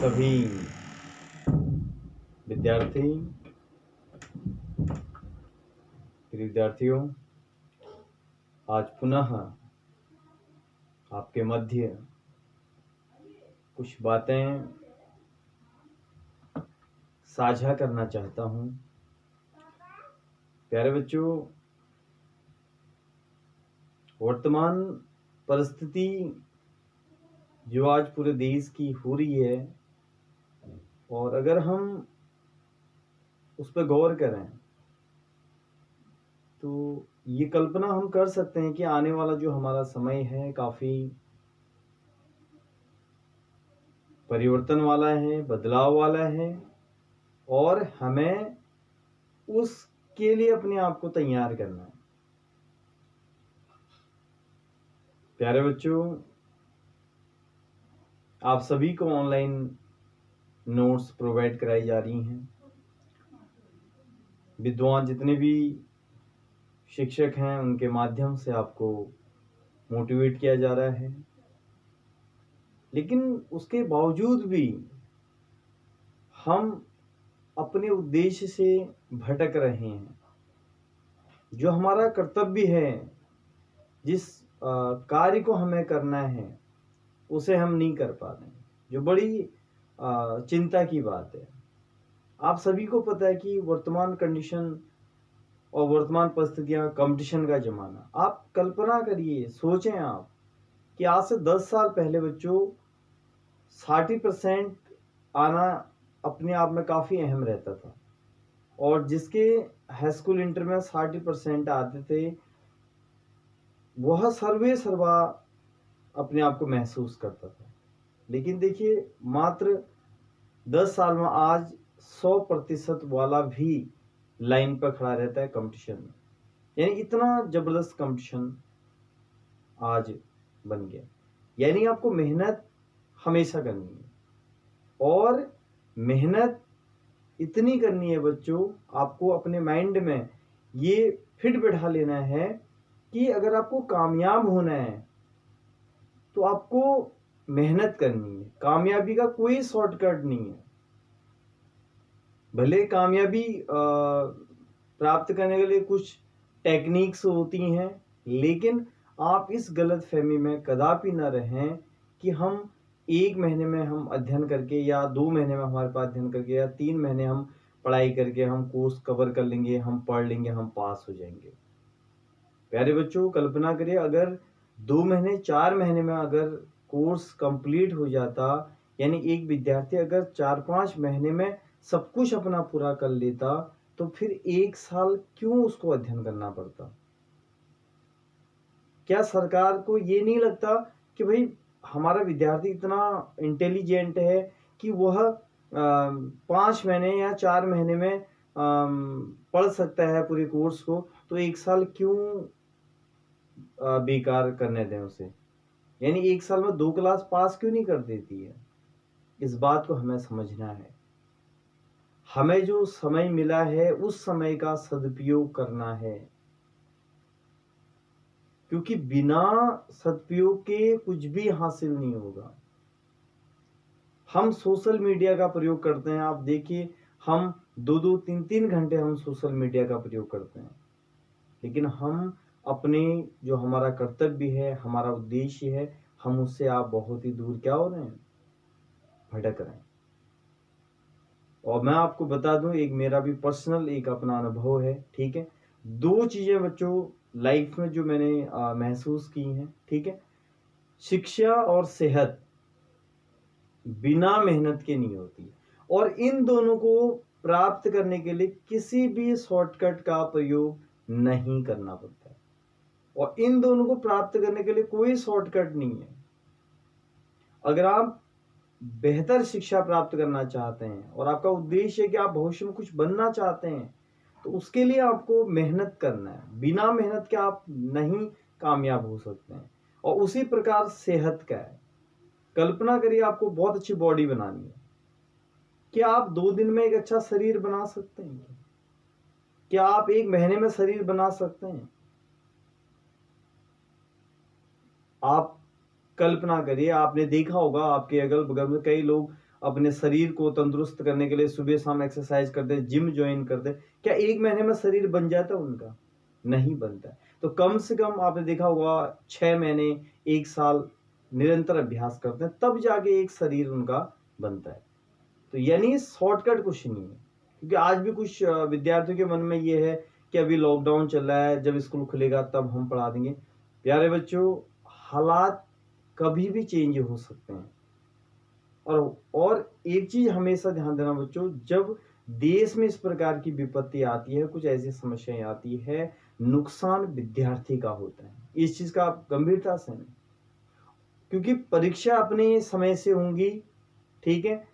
सभी विद्यार्थियों, आज पुनः आपके मध्य कुछ बातें साझा करना चाहता हूं। प्यारे बच्चों, वर्तमान परिस्थिति जो आज पूरे देश की हो रही है, और अगर हम उस पर गौर करें तो ये कल्पना हम कर सकते हैं कि आने वाला जो हमारा समय है काफ़ी परिवर्तन वाला है, बदलाव वाला है, और हमें उसके लिए अपने आप को तैयार करना है। प्यारे बच्चों, आप सभी को ऑनलाइन नोट्स प्रोवाइड कराई जा रही हैं। विद्वान जितने भी शिक्षक हैं उनके माध्यम से आपको मोटिवेट किया जा रहा है, लेकिन उसके बावजूद भी हम अपने उद्देश्य से भटक रहे हैं। जो हमारा कर्तव्य है, जिस कार्य को हमें करना है, उसे हम नहीं कर पा रहे हैं, जो बड़ी चिंता की बात है। आप सभी को पता है कि वर्तमान कंडीशन और वर्तमान परिस्थितियां, कंपटीशन का जमाना। आप कल्पना करिए, सोचें आप कि आज से 10 साल पहले बच्चों 60% आना अपने आप में काफ़ी अहम रहता था, और जिसके हाई स्कूल इंटर में 60% आते थे वह सर्वे सर्वा अपने आप को महसूस करता था। लेकिन देखिए, मात्र 10 साल में आज 100% वाला भी लाइन पर खड़ा रहता है कंपटीशन में। यानी इतना जबरदस्त कंपटीशन आज बन गया। यानी आपको मेहनत हमेशा करनी है, और मेहनत इतनी करनी है बच्चों, आपको अपने माइंड में ये फिट बैठा लेना है कि अगर आपको कामयाब होना है तो आपको मेहनत करनी है। कामयाबी का कोई शॉर्टकट नहीं है। भले कामयाबी प्राप्त करने के लिए कुछ टेक्निक्स होती हैं, लेकिन आप इस गलत फहमी में कदापि न रहें कि हम 1 महीने में हम अध्ययन करके, या 2 महीने में हमारे पास अध्ययन करके, या 3 महीने हम पढ़ाई करके हम कोर्स कवर कर लेंगे, हम पढ़ लेंगे, हम पास हो जाएंगे। प्यारे बच्चों, कल्पना करिए अगर 2 महीने 4 महीने में अगर कोर्स कंप्लीट हो जाता, यानी एक विद्यार्थी अगर 4-5 महीने में सब कुछ अपना पूरा कर लेता, तो फिर 1 साल क्यों उसको अध्ययन करना पड़ता? क्या सरकार को ये नहीं लगता कि भाई हमारा विद्यार्थी इतना इंटेलिजेंट है कि वह 5 महीने या 4 महीने में पढ़ सकता है पूरे कोर्स को, तो 1 साल क्यों बेकार करने दें उसे? यानी 1 साल में 2 क्लास पास क्यों नहीं कर देती है? इस बात को हमें समझना है। हमें जो समय मिला है उस समय का सदुपयोग करना है, क्योंकि बिना सदुपयोग के कुछ भी हासिल नहीं होगा। हम सोशल मीडिया का प्रयोग करते हैं, आप देखिए, हम 2-2, 3-3 घंटे हम सोशल मीडिया का प्रयोग करते हैं, लेकिन हम अपने जो हमारा कर्तव्य है, हमारा उद्देश्य है, हम उससे आप बहुत ही दूर क्या हो रहे हैं? भटक रहे हैं। और मैं आपको बता दूं, एक मेरा भी पर्सनल एक अपना अनुभव है, ठीक है। 2 चीजें बच्चों लाइफ में जो मैंने महसूस की हैं, ठीक है। शिक्षा और सेहत बिना मेहनत के नहीं होती, और इन दोनों को प्राप्त करने के लिए किसी भी शॉर्टकट का प्रयोग नहीं करना पड़ता है, और इन दोनों को प्राप्त करने के लिए कोई शॉर्टकट नहीं है। अगर आप बेहतर शिक्षा प्राप्त करना चाहते हैं और आपका उद्देश्य है कि आप भविष्य में कुछ बनना चाहते हैं, तो उसके लिए आपको मेहनत करना है। बिना मेहनत के आप नहीं कामयाब हो सकते हैं। और उसी प्रकार सेहत का है। कल्पना करिए, आपको बहुत अच्छी बॉडी बनानी है, क्या आप 2 दिन में एक अच्छा शरीर बना सकते हैं? क्या आप 1 महीने में शरीर बना सकते हैं? आप कल्पना करिए, आपने देखा होगा आपके अगल बगल में कई लोग अपने शरीर को तंदुरुस्त करने के लिए सुबह शाम एक्सरसाइज करते, जिम ज्वाइन करते, क्या 1 महीने में शरीर बन जाता है उनका? नहीं बनता है। तो कम से कम आपने देखा होगा 6 महीने, 1 साल निरंतर अभ्यास करते हैं, तब जाके एक शरीर उनका बनता है। तो यानी शॉर्टकट कुछ नहीं है, क्योंकि आज भी कुछ विद्यार्थियों के मन में ये है कि अभी लॉकडाउन चल रहा है, जब स्कूल खुलेगा तब हम पढ़ा देंगे। प्यारे बच्चों, हालात कभी भी चेंज हो सकते हैं। और एक चीज हमेशा ध्यान देना बच्चों, जब देश में इस प्रकार की विपत्ति आती है, कुछ ऐसी समस्याएं आती है, नुकसान विद्यार्थी का होता है। इस चीज का आप गंभीरता से नहीं, क्योंकि परीक्षा अपने समय से होंगी, ठीक है।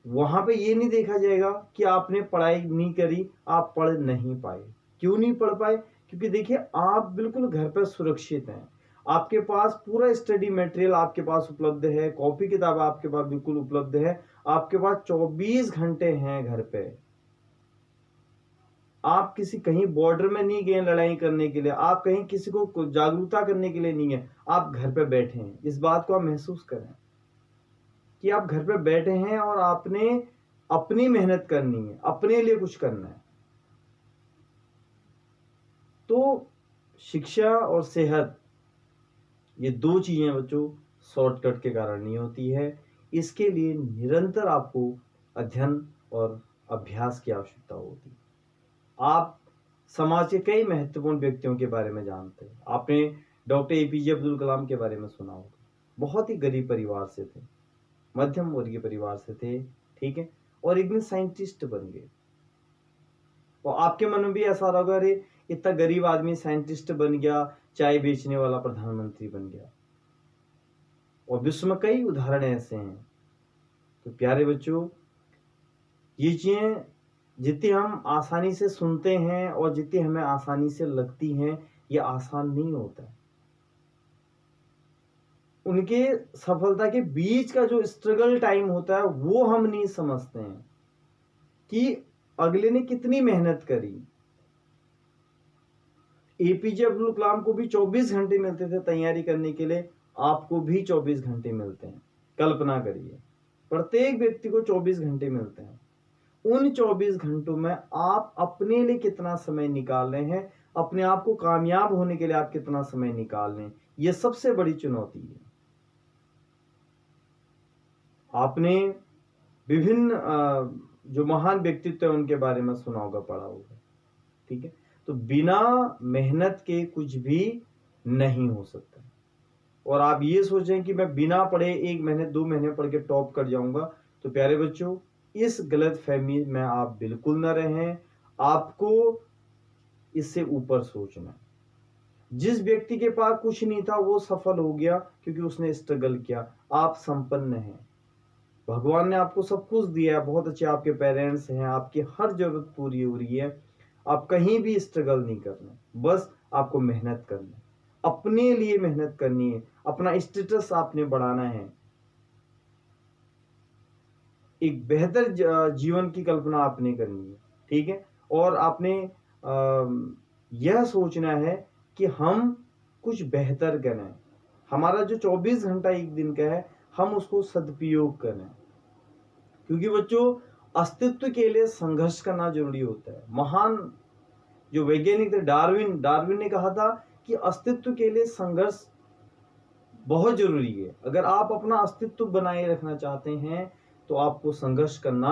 वहां पे ये नहीं देखा जाएगा कि आपने पढ़ाई नहीं करी, आप पढ़ नहीं पाए। क्यों नहीं पढ़ पाए? क्योंकि देखिए, आप बिल्कुल घर पर सुरक्षित हैं, आपके पास पूरा स्टडी मटेरियल आपके पास उपलब्ध है, कॉपी किताब आपके पास बिल्कुल उपलब्ध है, आपके पास 24 घंटे हैं घर पे। आप किसी कहीं बॉर्डर में नहीं गए लड़ाई करने के लिए, आप कहीं किसी को जागरूकता करने के लिए नहीं है, आप घर पे बैठे हैं। इस बात को आप महसूस करें कि आप घर पे बैठे हैं और आपने अपनी मेहनत करनी है, अपने लिए कुछ करना है। तो शिक्षा और सेहत, ये 2 चीजें बच्चों शॉर्टकट के कारण नहीं होती है। इसके लिए निरंतर आपको अध्ययन और अभ्यास की आवश्यकता होती है। आप समाज के कई महत्वपूर्ण व्यक्तियों के बारे में जानते हैं। आपने डॉक्टर एपीजे अब्दुल कलाम के बारे में सुना होगा। बहुत ही गरीब परिवार से थे, मध्यम वर्गीय परिवार से थे, ठीक है, और एक दिन साइंटिस्ट बन गए। और आपके मन में भी ऐसा होगा, अरे इतना गरीब आदमी साइंटिस्ट बन गया, चाय बेचने वाला प्रधानमंत्री बन गया। और विश्व में कई उदाहरण ऐसे हैं। तो प्यारे बच्चों, ये चीजें जितनी हम आसानी से सुनते हैं और जितनी हमें आसानी से लगती हैं, ये आसान नहीं होता है। उनके सफलता के बीच का जो स्ट्रगल टाइम होता है, वो हम नहीं समझते हैं कि अगले ने कितनी मेहनत करी। एपीजे अब्दुल कलाम को भी 24 घंटे मिलते थे तैयारी करने के लिए, आपको भी 24 घंटे मिलते हैं। कल्पना करिए, प्रत्येक व्यक्ति को 24 घंटे मिलते हैं। उन 24 घंटों में आप अपने लिए कितना समय निकाल रहे हैं, अपने आप को कामयाब होने के लिए आप कितना समय निकाल रहे हैं, यह सबसे बड़ी चुनौती है। आपने विभिन्न जो महान व्यक्तित्व है उनके बारे में सुना होगा, पढ़ा होगा, ठीक है। तो बिना मेहनत के कुछ भी नहीं हो सकता। और आप ये सोचें कि मैं बिना पढ़े 1 महीने 2 महीने पढ़ के टॉप कर जाऊंगा, तो प्यारे बच्चों, इस गलत फहमी में आप बिल्कुल न रहें। आपको इससे ऊपर सोचना है। जिस व्यक्ति के पास कुछ नहीं था वो सफल हो गया क्योंकि उसने स्ट्रगल किया। आप संपन्न हैं, भगवान ने आपको सब कुछ दिया है, बहुत अच्छे आपके पेरेंट्स हैं, आपकी हर जरूरत पूरी हो रही है। आप कहीं भी स्ट्रगल नहीं करना, बस आपको मेहनत करना है, अपने लिए मेहनत करनी है, अपना स्टेटस आपने बढ़ाना है, एक बेहतर जीवन की कल्पना आपने करनी है, ठीक है। और आपने यह सोचना है कि हम कुछ बेहतर करें। हमारा जो 24 घंटा एक दिन का है, हम उसको सदुपयोग करें, क्योंकि बच्चों, अस्तित्व के लिए संघर्ष करना जरूरी होता है। महान जो वैज्ञानिक थे डार्विन ने कहा था कि अस्तित्व के लिए संघर्ष बहुत जरूरी है। अगर आप अपना अस्तित्व बनाए रखना चाहते हैं तो आपको संघर्ष करना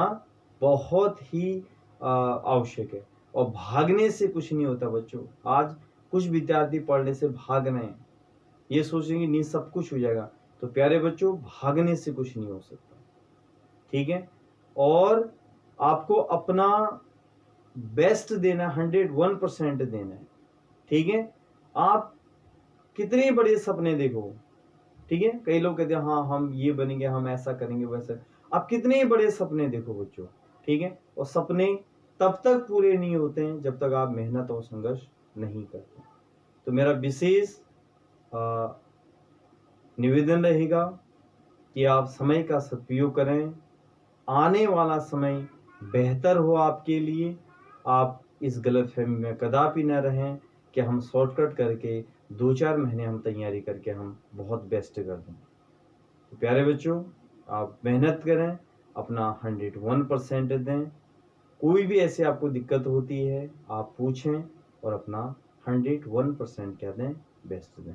बहुत ही आवश्यक है। और भागने से कुछ नहीं होता बच्चों। आज कुछ विद्यार्थी पढ़ने से भाग रहे हैं, ये सोचेंगे नहीं सब कुछ हो जाएगा। तो प्यारे बच्चों, भागने से कुछ नहीं हो सकता, ठीक है। और आपको अपना बेस्ट देना, 101% देना है, ठीक है। आप कितने बड़े सपने देखो, ठीक है। कई लोग कहते हैं हाँ हम ये बनेंगे, हम ऐसा करेंगे, वैसा। आप कितने बड़े सपने देखो बच्चों, ठीक है। और सपने तब तक पूरे नहीं होते हैं जब तक आप मेहनत और संघर्ष नहीं करते। तो मेरा विशेष निवेदन रहेगा कि आप समय का सदुपयोग करें। आने वाला समय बेहतर हो आपके लिए। आप इस गलतफहमी में कदापि न रहें कि हम शॉर्टकट करके 2-4 महीने हम तैयारी करके हम बहुत बेस्ट कर दें। तो प्यारे बच्चों, आप मेहनत करें, अपना 101% दें। कोई भी ऐसे आपको दिक्कत होती है, आप पूछें और अपना 101% क्या दें, बेस्ट दें।